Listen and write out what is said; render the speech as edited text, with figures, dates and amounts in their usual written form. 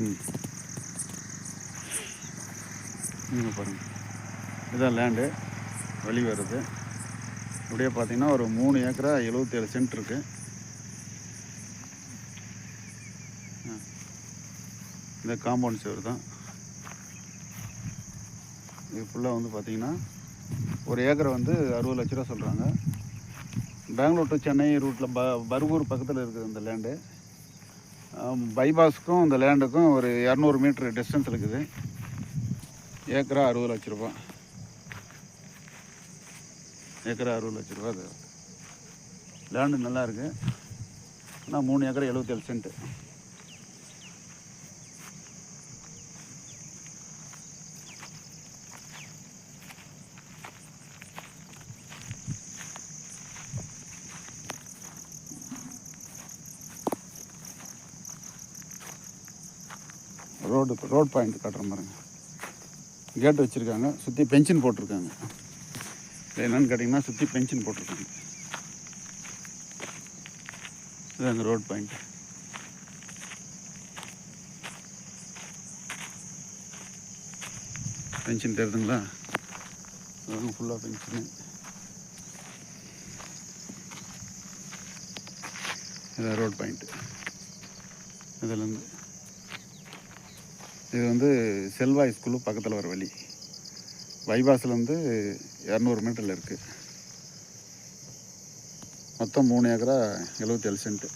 ம் இங்கே பாருங்கள், இதுதான் லேண்டு வெளி வருது. அப்படியே பார்த்தீங்கன்னா ஒரு 3 ஏக்கரா 77 சென்ட் இருக்குது. இந்த காம்பவுண்ட் சுவர் தான் இது. ஃபுல்லாக வந்து பார்த்திங்கன்னா ஒரு ஏக்கரை வந்து 60 லட்ச ரூபா சொல்கிறாங்க. பெங்களூர் டு சென்னை ரூட்டில் பர்கூர் பக்கத்தில் இருக்குது இந்த லேண்டு. பைபாஸுக்கும் இந்த லேண்டுக்கும் ஒரு 200 மீட்ரு டிஸ்டன்ஸ் இருக்குது. ஏக்கரா 60 லட்ச ரூபா. ஏக்கரா 60 லட்ச ரூபா. அது லேண்டு நல்லா இருக்குது. ஆனால் 3 ஏக்கரா 77 சென்ட்டு. ரோட் பாயிண்ட் காட்டுற பாருங்க. கேட்டு வச்சுருக்காங்க, சுற்றி பென்ஷன் போட்டிருக்காங்க. என்னென்னு கேட்டிங்கன்னா சுற்றி பென்ஷன் போட்டிருக்காங்க. இது அந்த ரோட் பாயிண்ட். பென்ஷன் தெரியுதுங்களா? அதுவும் ஃபுல்லாக பென்ஷனு. இதான் ரோட் பாயிண்ட்டு. இதுலேருந்து இது வந்து செல்வாய் ஸ்கூலு பக்கத்தில் வர வழி. பைபாஸ்லேருந்து 200 மீட்டரில் இருக்குது. மொத்தம் 3 ஏக்கரா 77 சென்ட்டு.